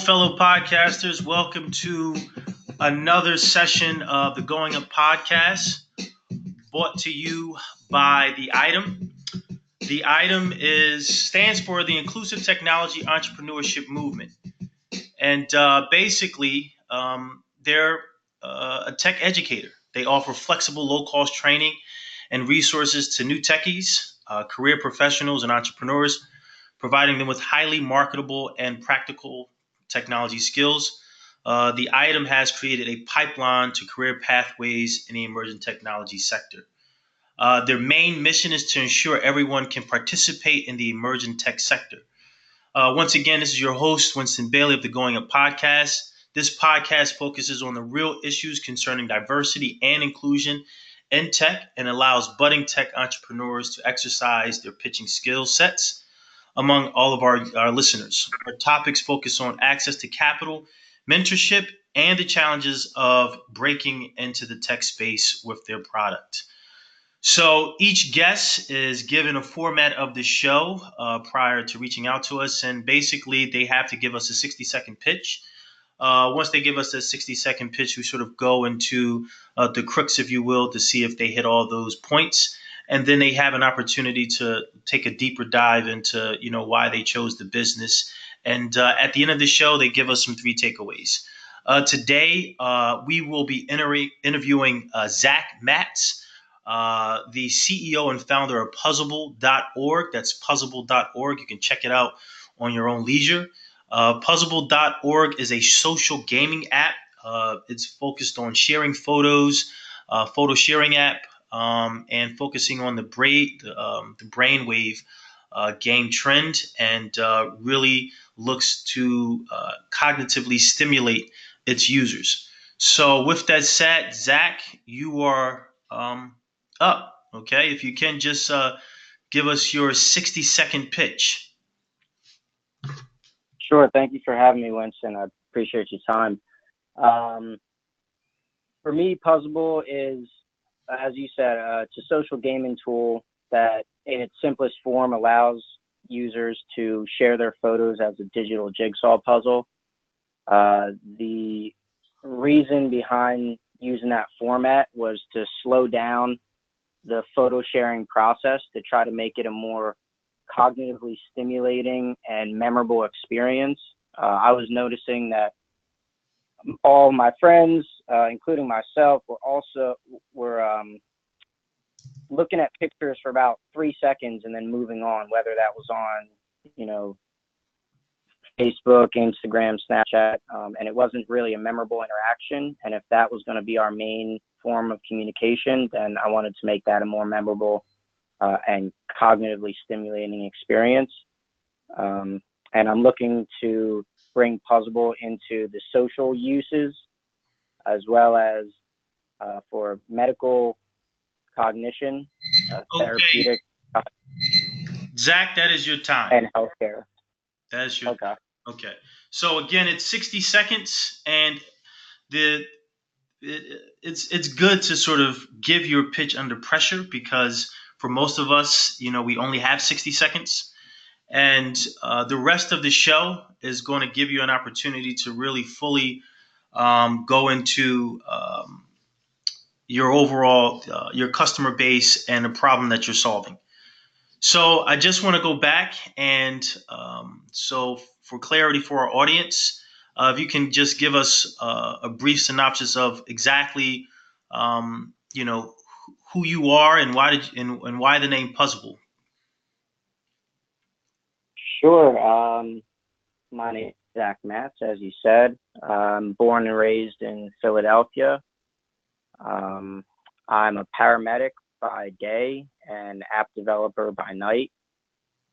fellow podcasters. Welcome to another session of the Going Up podcast, brought to you by The Item. The Item stands for the Inclusive Technology Entrepreneurship Movement. And they're a tech educator. They offer flexible, low-cost training and resources to new techies, career professionals, and entrepreneurs, providing them with highly marketable and practical technology skills. The Item has created a pipeline to career pathways in the emerging technology sector. Their main mission is to ensure everyone can participate in the emerging tech sector. Once again, this is your host, Winston Bailey of the Going Up podcast. This podcast focuses on the real issues concerning diversity and inclusion in tech and allows budding tech entrepreneurs to exercise their pitching skill sets among all of our listeners. Our topics focus on access to capital, mentorship, and the challenges of breaking into the tech space with their product. So each guest is given a format of the show prior to reaching out to us, and basically they have to give us a 60-second pitch. Once they give us a 60-second pitch, we sort of go into the crux, if you will, to see if they hit all those points. And then they have an opportunity to take a deeper dive into, why they chose the business. And at the end of the show, they give us some 3 takeaways. Today, we will be interviewing Zach MATZ, the CEO and founder of Puzzable.org. That's Puzzable.org. You can check it out on your own leisure. Puzzable.org is a social gaming app. It's focused on sharing photos, photo sharing app, and focusing on the brainwave game trend, and really looks to cognitively stimulate its users. So with that said, Zach, you are up. Okay, if you can just give us your 60-second pitch. Sure. Thank you for having me, Winston. I appreciate your time. For me, Puzzable is, as you said, it's a social gaming tool that in its simplest form allows users to share their photos as a digital jigsaw puzzle. The reason behind using that format was to slow down the photo sharing process to try to make it a more cognitively stimulating and memorable experience. I was noticing that all my friends, including myself, were looking at pictures for about 3 seconds and then moving on, whether that was on, Facebook, Instagram, Snapchat, and it wasn't really a memorable interaction. And if that was going to be our main form of communication, then I wanted to make that a more memorable and cognitively stimulating experience. And I'm looking to bring Puzzable into the social uses, as well as for medical cognition, therapeutic. Zach, that is your time. And healthcare. That is your Okay. So again, it's 60 seconds, and it's good to sort of give your pitch under pressure, because for most of us, we only have 60 seconds. And the rest of the show is going to give you an opportunity to really fully go into your overall, your customer base and the problem that you're solving. So I just want to go back, and so for clarity for our audience, if you can just give us a brief synopsis of exactly, who you are and why the name Puzzable. Sure. My name is Zach MATZ, as you said. I'm born and raised in Philadelphia. I'm a paramedic by day and app developer by night.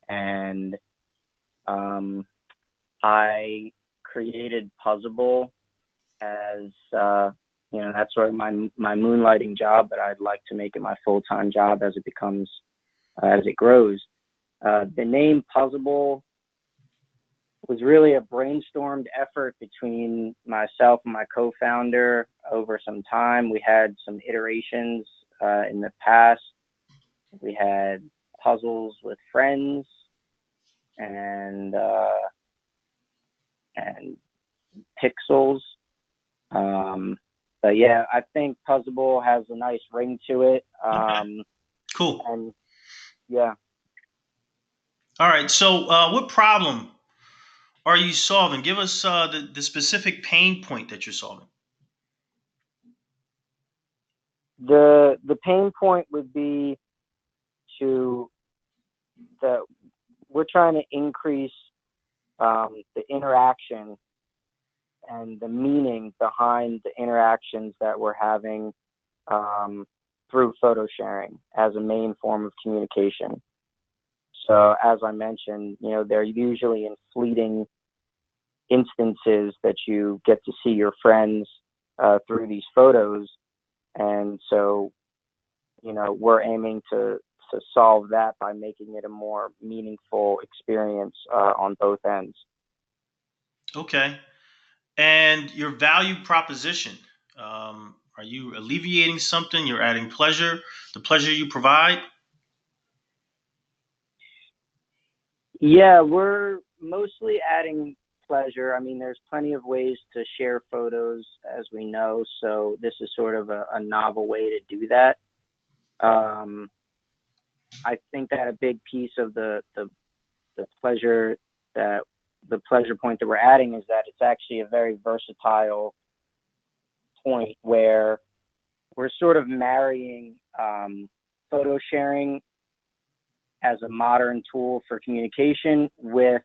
And I created Puzzable as, that's sort of my moonlighting job, but I'd like to make it my full-time job as it grows. The name Puzzable was really a brainstormed effort between myself and my co-founder over some time. We had some iterations in the past. We had puzzles with friends, and pixels. Um, but yeah, I think Puzzleable has a nice ring to it. Okay, cool. And yeah, All right. So, what problem are you solving? Give us the specific pain point that you're solving. the pain point would be to that we're trying to increase the interaction and the meaning behind the interactions that we're having um, through photo sharing as a main form of communication. So as I mentioned, they're usually in fleeting instances that you get to see your friends through these photos, and so we're aiming to solve that by making it a more meaningful experience on both ends. Okay. And your value proposition. Are you alleviating something? You're adding pleasure. The pleasure you provide. Yeah, we're mostly adding pleasure. I mean, there's plenty of ways to share photos, as we know, so this is sort of a novel way to do that. Um, I think that a big piece of the pleasure that the pleasure point that we're adding is that it's actually a very versatile point where we're sort of marrying photo sharing as a modern tool for communication with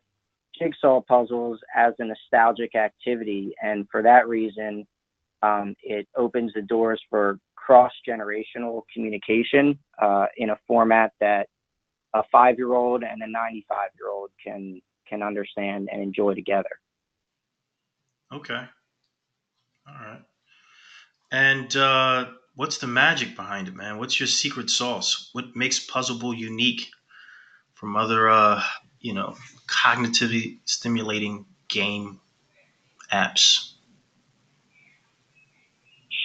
jigsaw puzzles as a nostalgic activity. And for that reason, it opens the doors for cross generational communication in a format that a 5-year-old and a 95-year-old can understand and enjoy together. Okay. All right. And what's the magic behind it, man? What's your secret sauce? What makes Puzzleable unique from other, you know, cognitively stimulating game apps?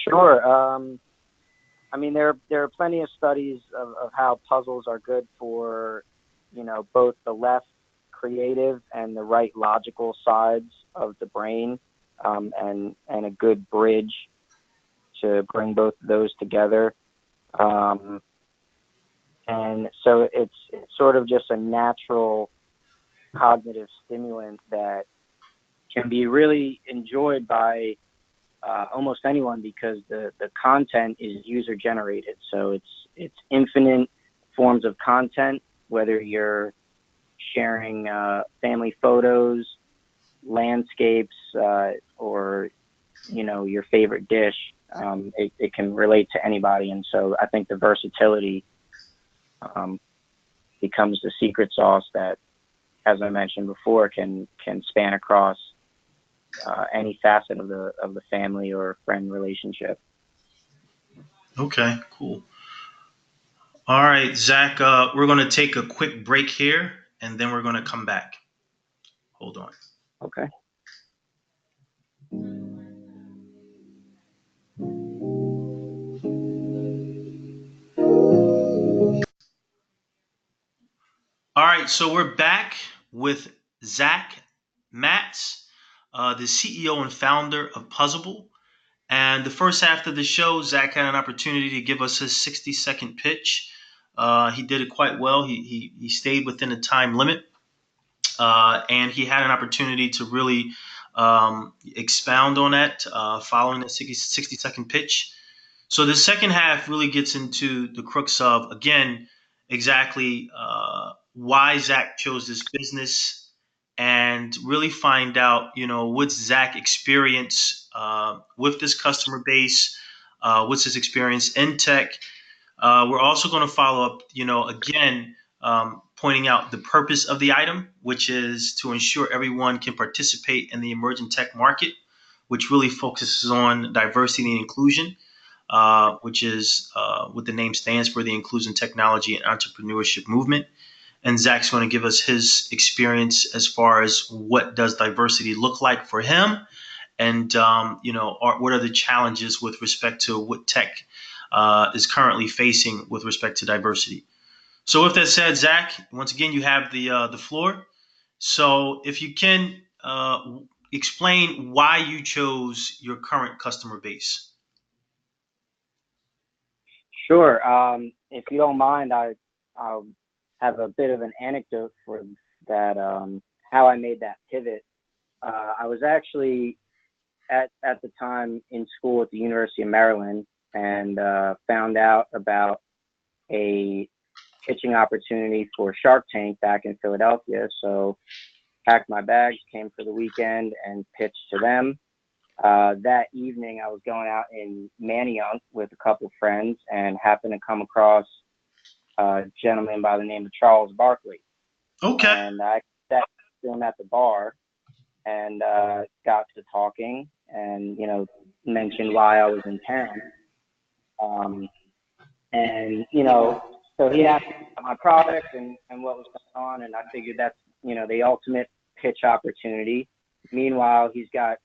Sure. I mean, there are plenty of studies of how puzzles are good for, both the left creative and the right logical sides of the brain, and a good bridge to bring both of those together. Um, and so it's sort of just a natural cognitive stimulant that can be really enjoyed by almost anyone because the content is user generated. So it's infinite forms of content, whether you're sharing family photos, landscapes, or your favorite dish. It can relate to anybody, and so I think the versatility um, becomes the secret sauce that, as I mentioned before, can span across any facet of the family or friend relationship. Okay, cool. All right, Zach, we're going to take a quick break here and then we're going to come back. Hold on. Okay. All right, so we're back with Zach MATZ, the CEO and founder of Puzzleable. And the first half of the show, Zach had an opportunity to give us his 60-second pitch. He did it quite well. He stayed within the time limit, and he had an opportunity to really expound on that following the 60-second pitch. So the second half really gets into the crux of, again, exactly why Zach chose this business and really find out, what's Zach experience with this customer base, what's his experience in tech. We're also going to follow up, again, pointing out the purpose of the item, which is to ensure everyone can participate in the emerging tech market, which really focuses on diversity and inclusion, which is what the name stands for, the Inclusion Technology and Entrepreneurship Movement. And Zach's going to give us his experience as far as what does diversity look like for him, and what are the challenges with respect to what tech is currently facing with respect to diversity. So, with that said, Zach, once again, you have the floor. So, if you can, explain why you chose your current customer base. Sure. If you don't mind, I'll have a bit of an anecdote for that. How I made that pivot. I was actually at the time in school at the University of Maryland, and found out about a pitching opportunity for Shark Tank back in Philadelphia. So packed my bags, came for the weekend, and pitched to them. That evening, I was going out in Manayunk with a couple of friends and happened to come across a gentleman by the name of Charles Barkley. Okay. And I sat with him at the bar and got to talking and, mentioned why I was in town. Um, and, so he asked me about my product and what was going on. And I figured that's, the ultimate pitch opportunity. Meanwhile, he's got,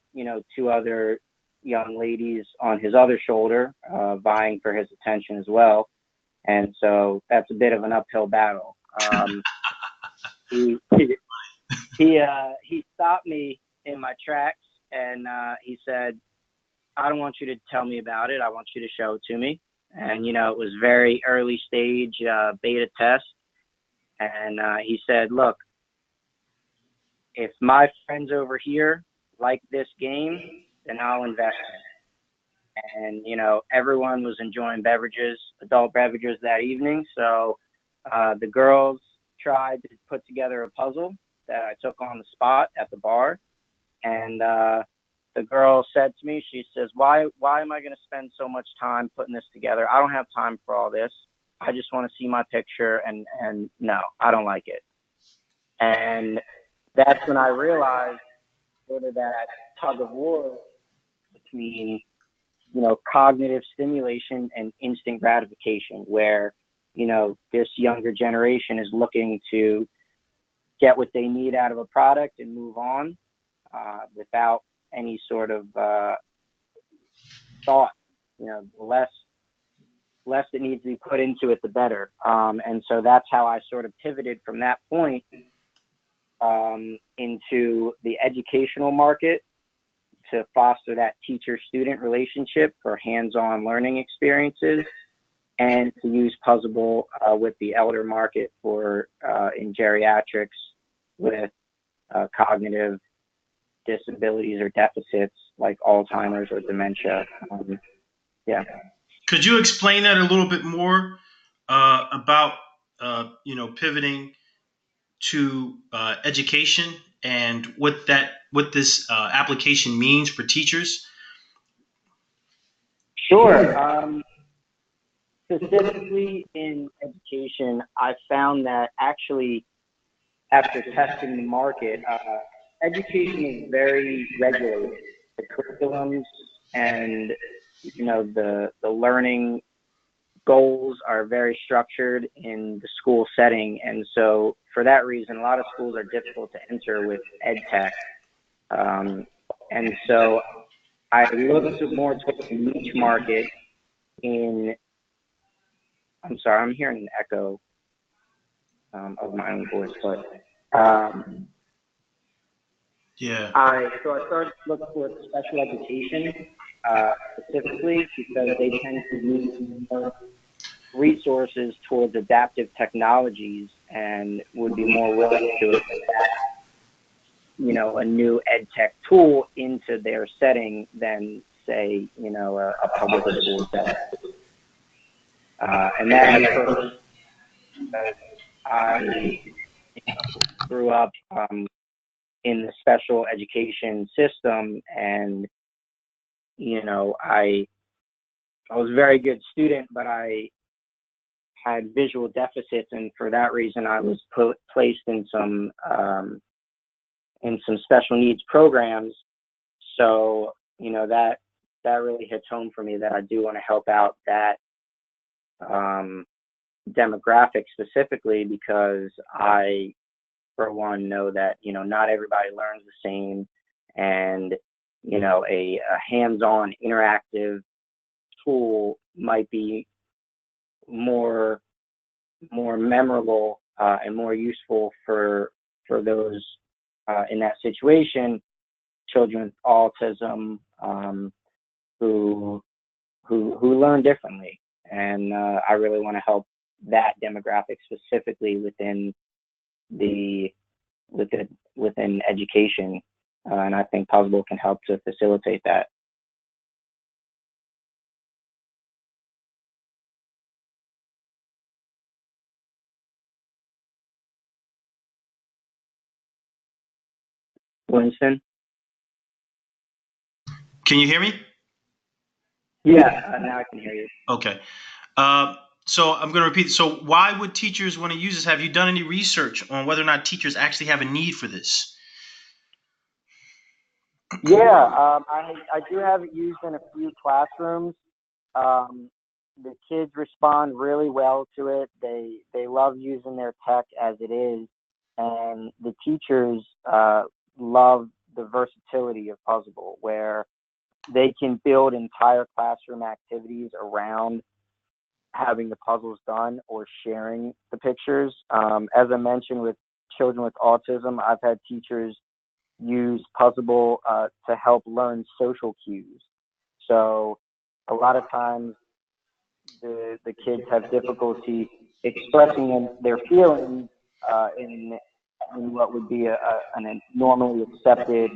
two other young ladies on his other shoulder, vying for his attention as well. And so that's a bit of an uphill battle. He he stopped me in my tracks, and he said, "I don't want you to tell me about it. I want you to show it to me." And it was very early stage beta test. And he said, "Look, if my friends over here like this game, then I'll invest in it." And everyone was enjoying adult beverages that evening. So the girls tried to put together a puzzle that I took on the spot at the bar, and the girl said to me, she says, "Why am I going to spend so much time putting this together? I don't have time for all this. I just want to see my picture, and no, I don't like it." And that's when I realized sort of that tug of war between cognitive stimulation and instant gratification, where, this younger generation is looking to get what they need out of a product and move on, without any sort of thought. Less that needs to be put into it, the better. And so that's how I sort of pivoted from that point into the educational market, to foster that teacher-student relationship for hands-on learning experiences, and to use Puzzable with the elder market for in geriatrics with cognitive disabilities or deficits like Alzheimer's or dementia. Yeah. Could you explain that a little bit more about pivoting to education and what this application means for teachers? Sure. Specifically in education, I found that actually, after testing the market, education is very regulated. The curriculums and the learning goals are very structured in the school setting, and so for that reason, a lot of schools are difficult to enter with ed tech. And so I looked more towards the niche market in. I'm sorry, I'm hearing an echo of my own voice, but Yeah. I started to look for special education specifically because they tend to use more resources towards adaptive technologies and would be more willing to adapt, a new ed tech tool into their setting than, say, a public school setting. And that is because I grew up in the special education system, and I was a very good student, but I had visual deficits, and for that reason, I was placed in some special needs programs. So that really hits home for me, that I do want to help out that demographic specifically, because I, for one, know that not everybody learns the same, and a hands-on interactive tool might be more memorable and more useful for those in that situation children with autism, who learn differently, and I really want to help that demographic specifically the within education, and I think Puzzle can help to facilitate that. Winston? Can you hear me? Yeah, now I can hear you. Okay. So I'm going to repeat. So why would teachers want to use this? Have you done any research on whether or not teachers actually have a need for this? Yeah, I do have it used in a few classrooms. Um, the kids respond really well to it. They love using their tech as it is, and the teachers love the versatility of Puzzle, where they can build entire classroom activities around having the puzzles done or sharing the pictures. As I mentioned, with children with autism, I've had teachers use Puzzle to help learn social cues. So a lot of times the kids have difficulty expressing their feelings in what would be a normally accepted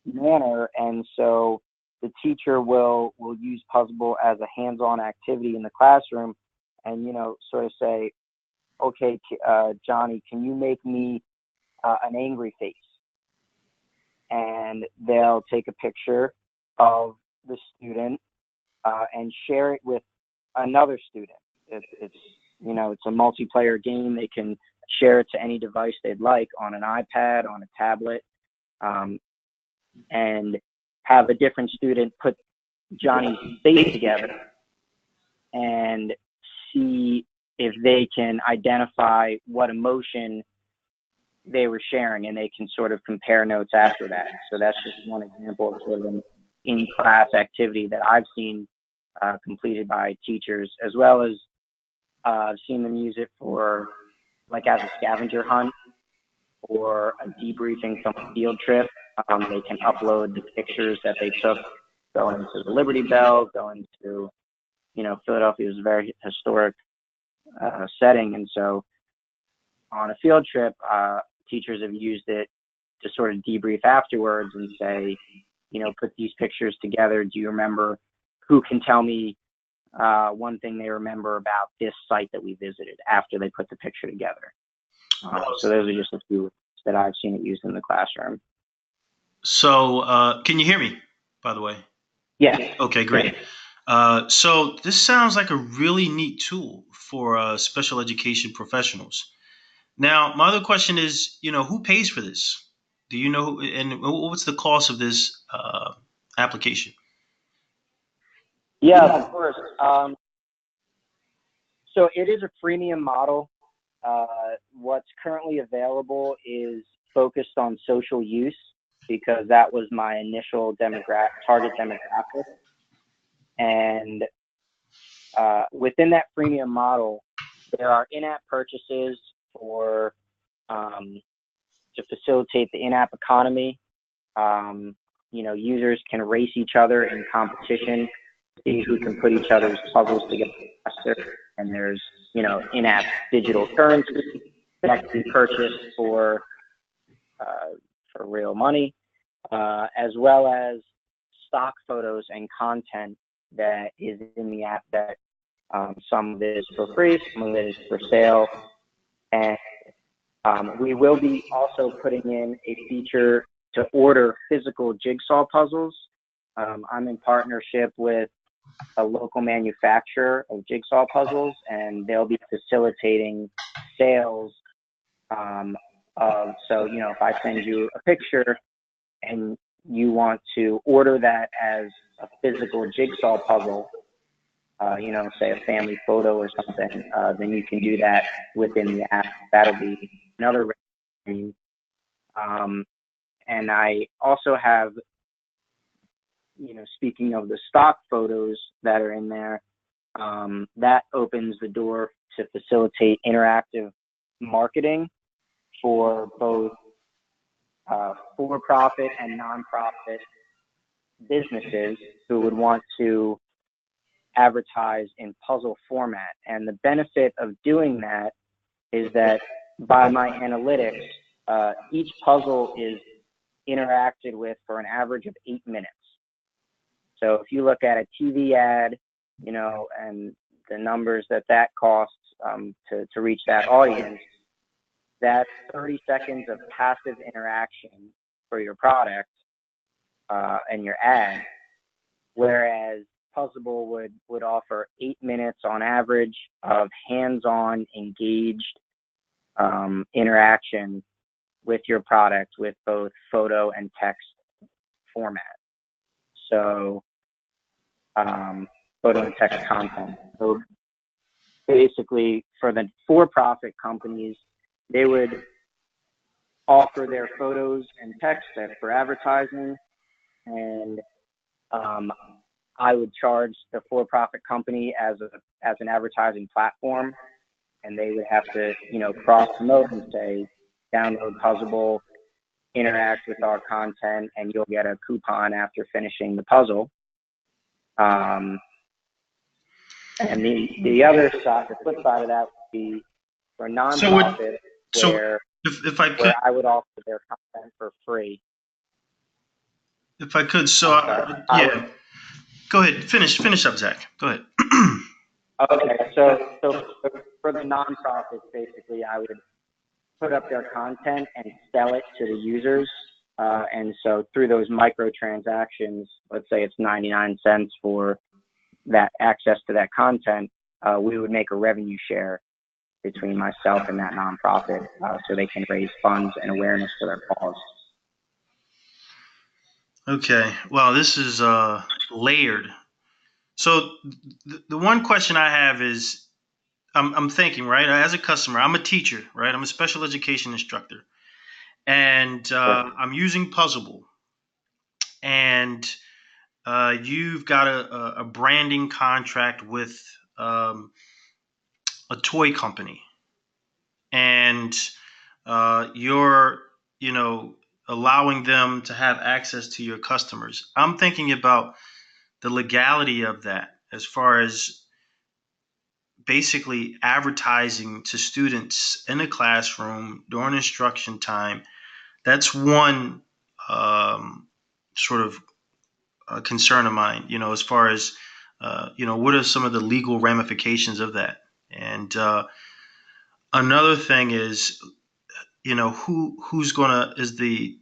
manner, and so the teacher will use Puzzle as a hands-on activity in the classroom, and sort of say, okay, Johnny, can you make me an angry face? And they'll take a picture of the student and share it with another student. It's a multiplayer game. They can share it to any device they'd like, on an iPad, on a tablet, and have a different student put Johnny's face together and see if they can identify what emotion they were sharing, and they can sort of compare notes after that. So that's just one example of sort of an in-class activity that I've seen completed by teachers, as well as I've seen them use it for, like, as a scavenger hunt or a debriefing from a field trip. They can upload the pictures that they took going to the Liberty Bell, going to, Philadelphia is a very historic setting. And so on a field trip, teachers have used it to sort of debrief afterwards and say, put these pictures together. Do you remember? Who can tell me one thing they remember about this site that we visited after they put the picture together? So those are just a few that I've seen it used in the classroom. So can you hear me, by the way? Yeah. Okay, great. So this sounds like a really neat tool for special education professionals. Now, my other question is, who pays for this? Do you know, and what's the cost of this application? Yeah, of course. So it is a freemium model. What's currently available is focused on social use, because that was my initial target demographic. And within that freemium model, there are in-app purchases for to facilitate the in-app economy. Users can race each other in competition, see who can put each other's puzzles together faster. And there's, in-app digital currency that can be purchased for real money, as well as stock photos and content that is in the app that some of it is for free, some of it is for sale. And we will be also putting in a feature to order physical jigsaw puzzles. I'm in partnership with a local manufacturer of jigsaw puzzles, and they'll be facilitating sales if I send you a picture and you want to order that as a physical jigsaw puzzle, say a family photo or something, then you can do that within the app. That'll be another revenue. And I also have, speaking of the stock photos that are in there, that opens the door to facilitate interactive marketing for both for-profit and nonprofit businesses who would want to advertise in puzzle format. And the benefit of doing that is that by my analytics, each puzzle is interacted with for an average of 8 minutes. So if you look at a TV ad, and the numbers that costs to reach that audience, that's 30 seconds of passive interaction for your product and your ad, whereas Puzzable would offer 8 minutes on average of hands-on, engaged interaction with your product with both photo and text format. So photo and text content. So basically, for the for-profit companies, they would offer their photos and text for advertising, and I would charge the for-profit company as an advertising platform, and they would have to cross promote and say, download Puzzable, interact with our content, and you'll get a coupon after finishing the puzzle. And the other side, the flip side of that would be for nonprofit, where I would offer their content for free. If I could, go ahead, finish up, Zach. Go ahead. Okay, so for the nonprofits, basically, I would put up their content and sell it to the users. And so through those microtransactions, let's say it's 99 cents for that access to that content, we would make a revenue share between myself and that nonprofit, so they can raise funds and awareness for their cause. Okay, well, this is layered. So the one question I have is, I'm thinking, right, as a customer, I'm a teacher, right? I'm a special education instructor, and I'm using Puzzable, and you've got a branding contract with a toy company, and you're allowing them to have access to your customers. I'm thinking about the legality of that as far as basically advertising to students in a classroom during instruction time. That's one sort of concern of mine, as far as, what are some of the legal ramifications of that? And another thing is, is the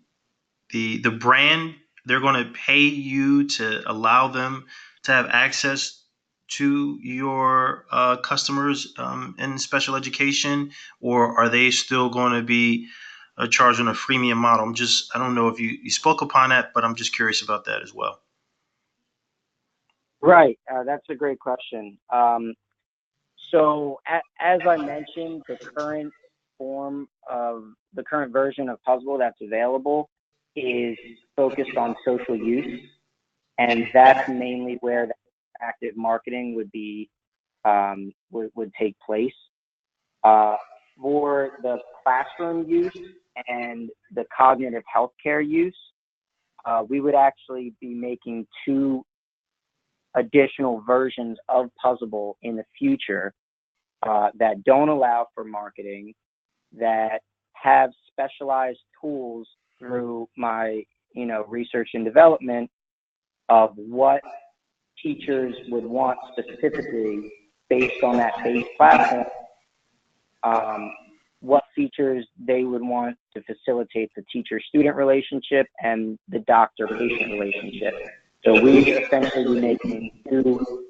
brand, they're going to pay you to allow them to have access to your customers in special education, or are they still going to be charging a freemium model? I don't know if you spoke upon that, but I'm just curious about that as well. Right, that's a great question. So as I mentioned, the current version of Puzzle that's available is focused on social use, and that's mainly where the active marketing would be would take place. For the classroom use and the cognitive healthcare use, we would actually be making 2 additional versions of Puzzable in the future that don't allow for marketing, that have specialized tools through my research and development of what teachers would want specifically based on that base platform, what features they would want to facilitate the teacher-student relationship and the doctor-patient relationship. So we essentially be making 2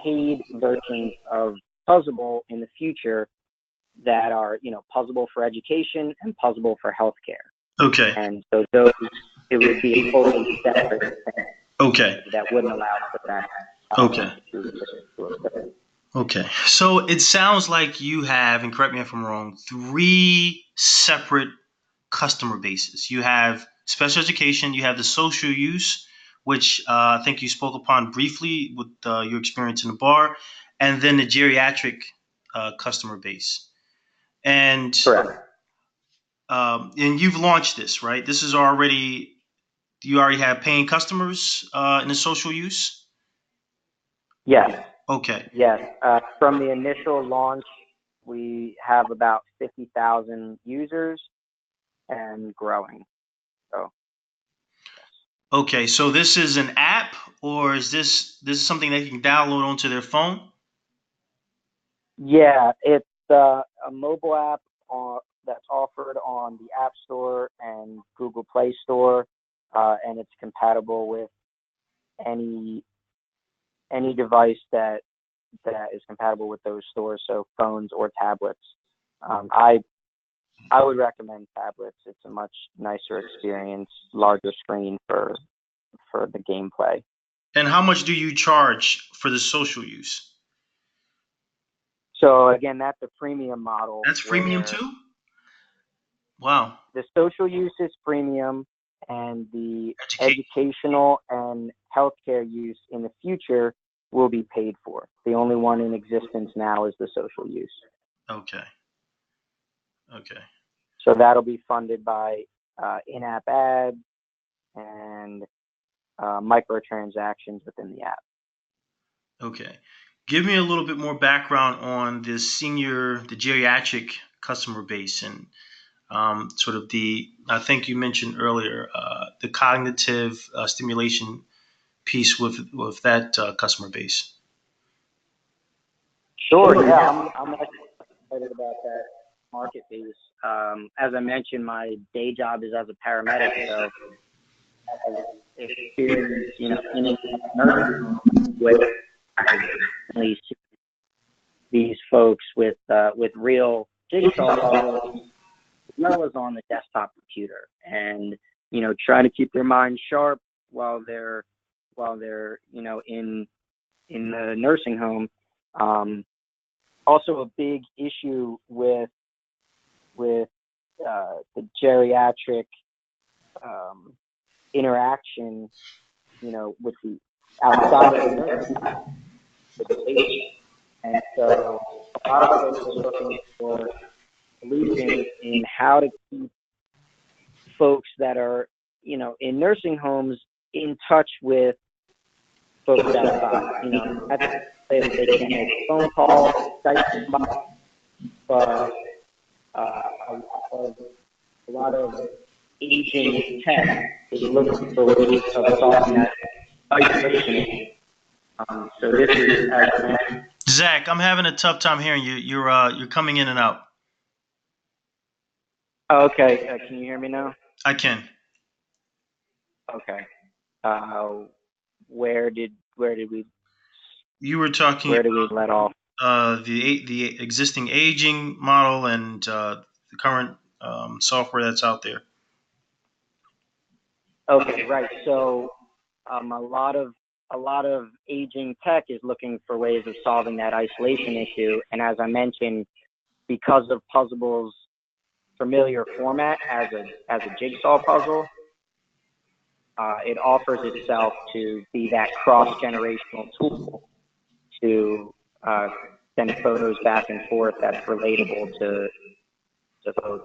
paid versions of Puzzable in the future that are, Puzzable for education and Puzzable for healthcare. Okay. And so it would be a totally separate thing. Okay. That wouldn't allow for that. Okay. Okay. So it sounds like you have, and correct me if I'm wrong, 3 separate customer bases. You have special education, you have the social use, which I think you spoke upon briefly with your experience in the bar, and then the geriatric customer base. And correct. And you've launched this, right? This is already, you already have paying customers in the social use? Yes, Okay. yes. From the initial launch, we have about 50,000 users and growing. So, Okay, so this is an app, or is this is something they can download onto their phone? yeah, it's a mobile app that's offered on the App Store and Google Play Store, and it's compatible with any device that is compatible with those stores, so phones or tablets. I would recommend tablets. It's a much nicer experience, larger screen for the gameplay. And how much do you charge for the social use? So again, that's a premium model That's premium where too? Wow. the social use is premium and the Educate. educational and healthcare use in the future will be paid for. The only one in existence now is the social use. Okay. Okay. So that'll be funded by in-app ads and microtransactions within the app. Okay. Give me a little bit more background on the geriatric customer base, and sort of I think you mentioned earlier, the cognitive stimulation piece with that customer base. Sure, yeah, I'm actually excited about that market base. As I mentioned, my day job is as a paramedic, so I've experienced, in a nursing home with I've recently seen these folks with real jigsaw puzzles, as well as on the desktop computer, and trying to keep their minds sharp while they're in the nursing home. Also, a big issue with the geriatric interaction, with the outside of the nursing home, with the patient. And so a lot of folks are looking for solutions in how to keep folks that are, in nursing homes in touch with folks outside. That's to say that they can't make a phone call, Skype somebody, but a lot of aging tech is looking for ways of solving that isolation issue. So this is, as I mentioned. Zach, I'm having a tough time hearing you. You're coming in and out. Oh, okay, can you hear me now? I can. Okay. Uh, where did we You were talking where did we let off? the existing aging model and the current software that's out there. Okay, right. So a lot of aging tech is looking for ways of solving that isolation issue, and as I mentioned, because of Puzzle's familiar format as a jigsaw puzzle, it offers itself to be that cross-generational tool to send photos back and forth that's relatable to both,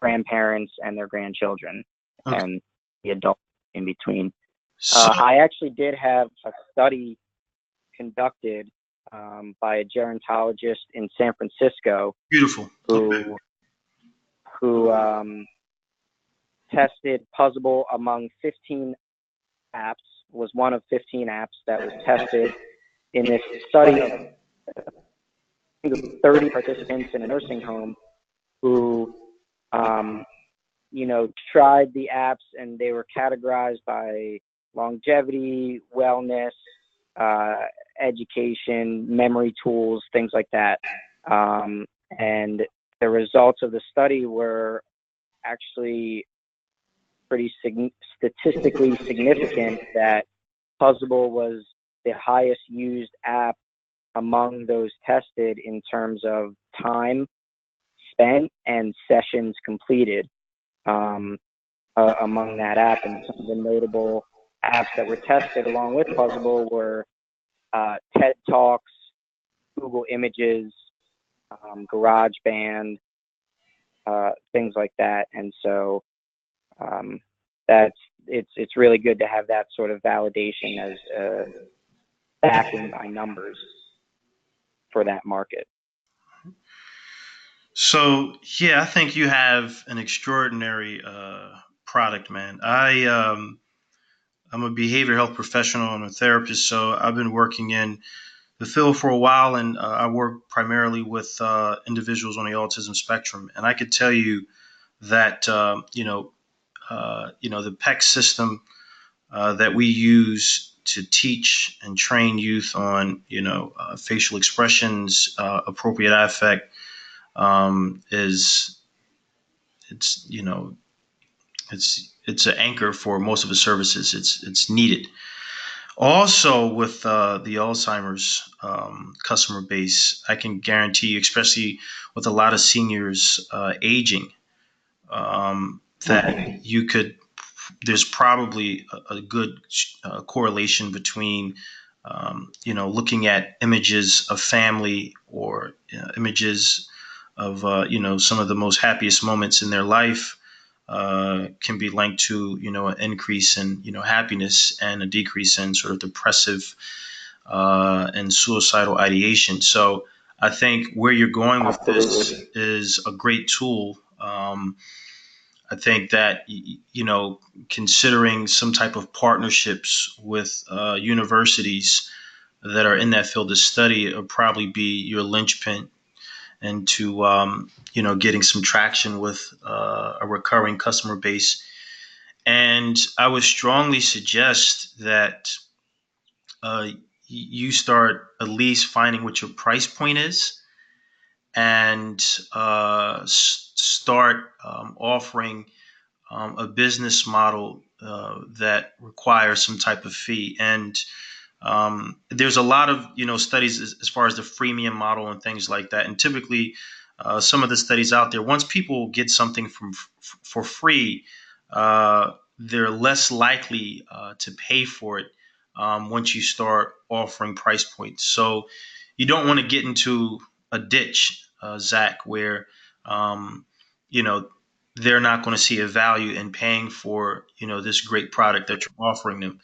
grandparents and their grandchildren Okay. and the adults in between. So I actually did have a study conducted by a gerontologist in San Francisco beautiful. Okay. who tested Puzzle among 15 apps, was one of 15 apps that was tested in this study of 30 participants in a nursing home who, tried the apps, and they were categorized by longevity, wellness, education, memory tools, things like that. And the results of the study were actually pretty statistically significant that Puzzle was the highest used app among those tested in terms of time spent and sessions completed among that app. And some of the notable apps that were tested along with Puzzle were TED Talks, Google Images, GarageBand, things like that. And so um, that's it's really good to have that sort of validation as backing by numbers for that market. So yeah, I think you have an extraordinary product, man. I'm a behavioral health professional and a therapist, so I've been working in the field for a while, and I work primarily with individuals on the autism spectrum. And I could tell you that the PEC system that we use to teach and train youth on facial expressions, appropriate affect, is it's you know it's an anchor for most of the services. It's needed. Also, with the Alzheimer's customer base, I can guarantee you, especially with a lot of seniors aging, Right. that you could. There's probably a good correlation between, looking at images of family or images of, some of the most happiest moments in their life can be linked to, an increase in, happiness and a decrease in sort of depressive and suicidal ideation. So I think where you're going with this Absolutely. is a great tool. I think that considering some type of partnerships with universities that are in that field of study will probably be your linchpin into getting some traction with a recurring customer base. And I would strongly suggest that uh, you start at least finding what your price point is and start offering a business model that requires some type of fee. And there's a lot of studies as far as the freemium model and things like that. And typically, some of the studies out there, once people get something for free, they're less likely to pay for it once you start offering price points. So you don't want to get into a ditch, Zach, where you know they're not going to see a value in paying for this great product that you're offering them,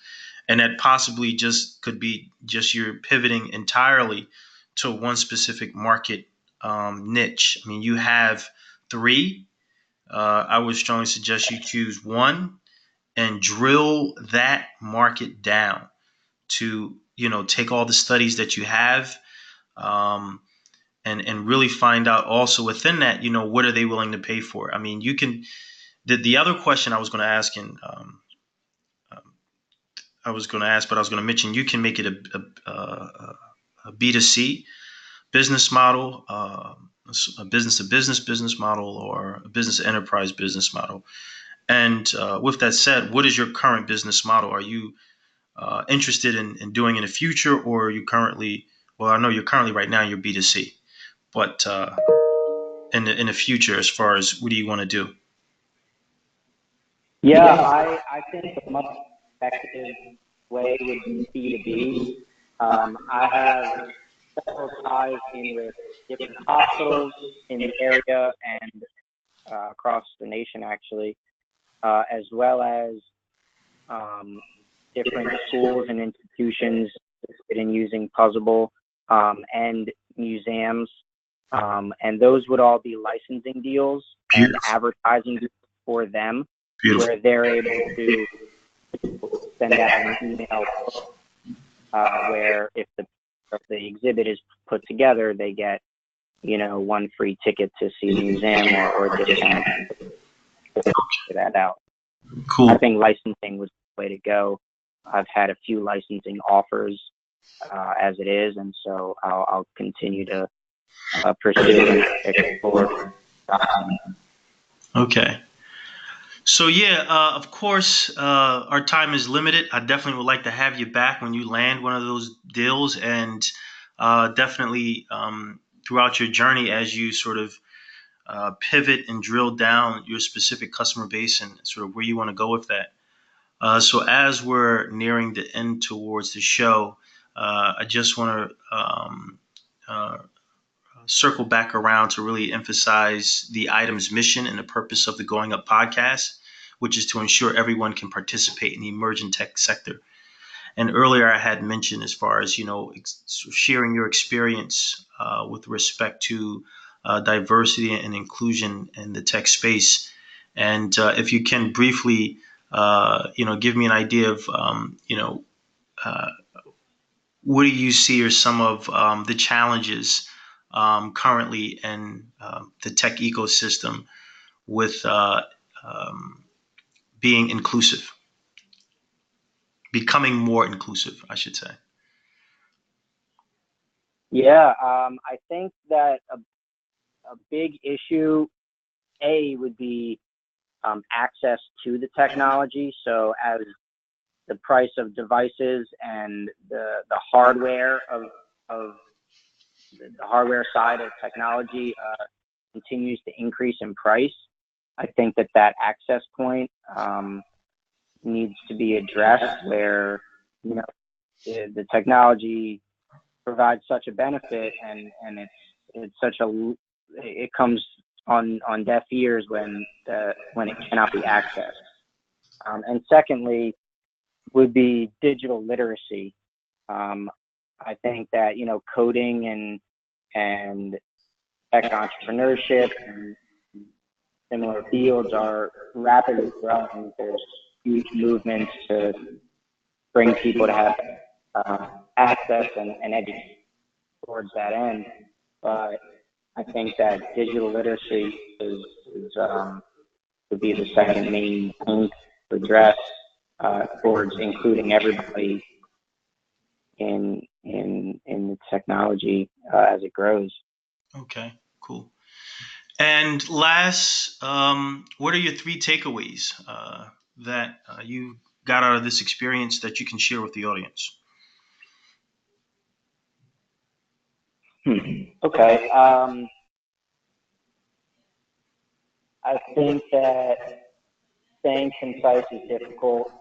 and that possibly just could be just you're pivoting entirely to one specific market niche. I mean, you have three. I would strongly suggest you choose one and drill that market down to take all the studies that you have, um, and really find out also within that what are they willing to pay for. I mean, you can. The other question I was going to ask, and I was going to ask, but I was going to mention you can make it a B2C business model, a business to business model, or a business to enterprise business model. And with that said, what is your current business model? Are you interested in doing in the future, or are you currently? Well, I know you're currently right now you're B2C, but in the future, as far as what do you want to do? Yeah, I think a much effective way would be B2B. I have several ties in with different hospitals in the area and across the nation, actually, as well as um, different schools and institutions in using Puzzable and museums. And those would all be licensing deals and Beautiful, advertising deals for them, beautiful. where they're able to send out an email where if the exhibit is put together, they get one free ticket to see the museum or a discount for that out. I Cool. think licensing was the way to go. I've had a few licensing offers as it is, and so I'll continue to pursue and explore. Okay. So yeah, of course, our time is limited. I definitely would like to have you back when you land one of those deals, and definitely throughout your journey as you sort of pivot and drill down your specific customer base and sort of where you want to go with that. So as we're nearing the end towards the show, I just want to circle back around to really emphasize the item's mission and the purpose of the Going Up podcast, which is to ensure everyone can participate in the emerging tech sector. And earlier I had mentioned, as far as sharing your experience with respect to diversity and inclusion in the tech space, and if you can briefly, give me an idea of, uh, what do you see are some of the challenges currently in the tech ecosystem with um, being inclusive, becoming more inclusive, I should say. Yeah, I think that a big issue, would be access to the technology. So as the price of devices and the hardware of the hardware side of technology continues to increase in price, I think that access point needs to be addressed, where the technology provides such a benefit, and it's such a it comes on deaf ears when it cannot be accessed. And secondly, would be digital literacy. Um, I think that coding and tech entrepreneurship and similar fields are rapidly growing. There's huge movements to bring people to have access and education towards that end. But I think that digital literacy would be the second main thing to address towards including everybody in the technology as it grows. Okay, cool. And last, what are your three takeaways that you got out of this experience that you can share with the audience? Okay. I think that staying concise is difficult.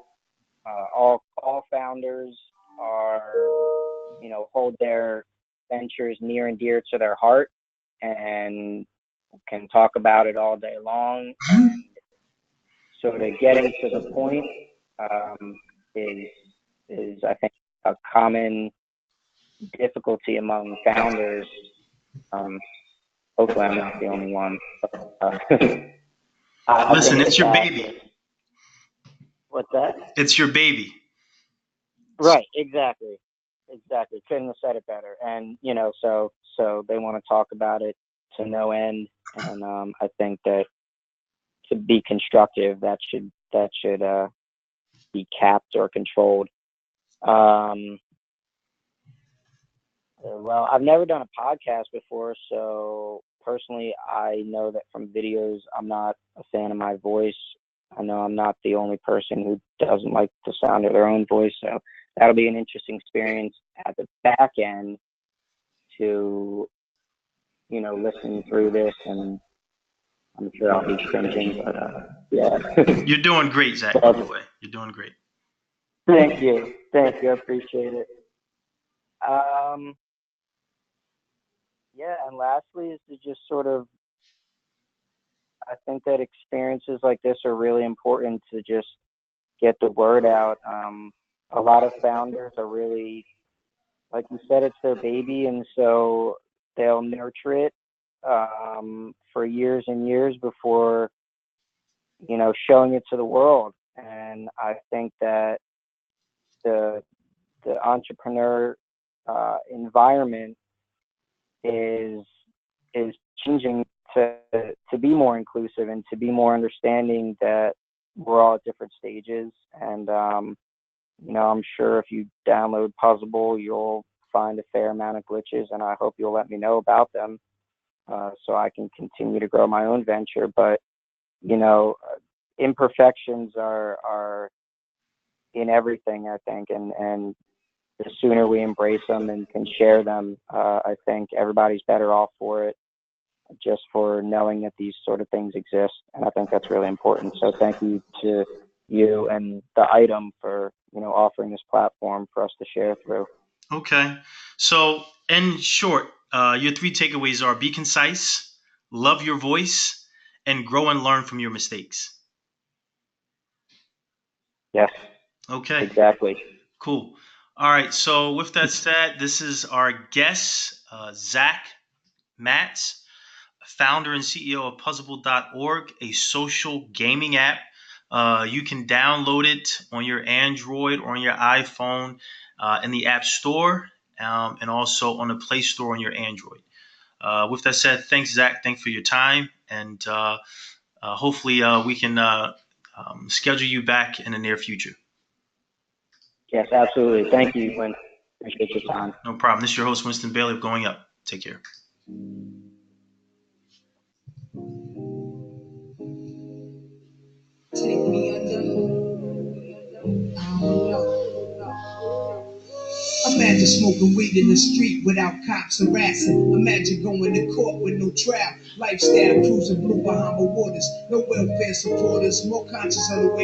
All founders are, hold their ventures near and dear to their heart and can talk about it all day long. And sort of getting to the point um, is I think a common difficulty among founders. Um, Hopefully, I'm not the only one. I Listen, think it's your baby. What's that? It's your baby. Right, exactly. Couldn't have said it better. And so they want to talk about it to no end. And I think that to be constructive, that should be capped or controlled. Well, I've never done a podcast before, so personally, I know that from videos, I'm not a fan of my voice. I know I'm not the only person who doesn't like the sound of their own voice, so that'll be an interesting experience at the back end to, listen through this, and I'm sure I'll be cringing, but yeah. You're doing great, Zach, by the way. You're doing great. Thank you. I appreciate it. Um, yeah, and lastly is to just sort of, I think that experiences like this are really important to just get the word out. A lot of founders are really, like you said, it's their baby, and so they'll nurture it for years and years before showing it to the world. And I think that the entrepreneur environment is changing to be more inclusive and to be more understanding that we're all at different stages. And I'm sure if you download Puzzleable, you'll find a fair amount of glitches, and I hope you'll let me know about them so I can continue to grow my own venture. But imperfections are in everything, I think, and the sooner we embrace them and can share them, I think everybody's better off for it, just for knowing that these sort of things exist. And I think that's really important. So thank you to you and the item for, offering this platform for us to share through. Okay. So, in short, Your three takeaways are: be concise, love your voice, and grow and learn from your mistakes. Yes, Okay, exactly. cool. All right. So with that said, this is our guest, Zach MATZ, founder and CEO of Puzzable.org, a social gaming app. You can download it on your Android or on your iPhone in the App Store, and also on the Play Store on your Android. With that said, thanks, Zach. Thanks for your time. And hopefully we can schedule you back in the near future. Yes, absolutely. Thank you, Win. Appreciate your time. No problem. This is your host, Winston Bailey of Going Up. Take care. Take me under. Imagine smoking weed in the street without cops harassing. Imagine going to court with no trial. Lifestyle cruising blue Bahama waters. No welfare supporters. More conscious of the way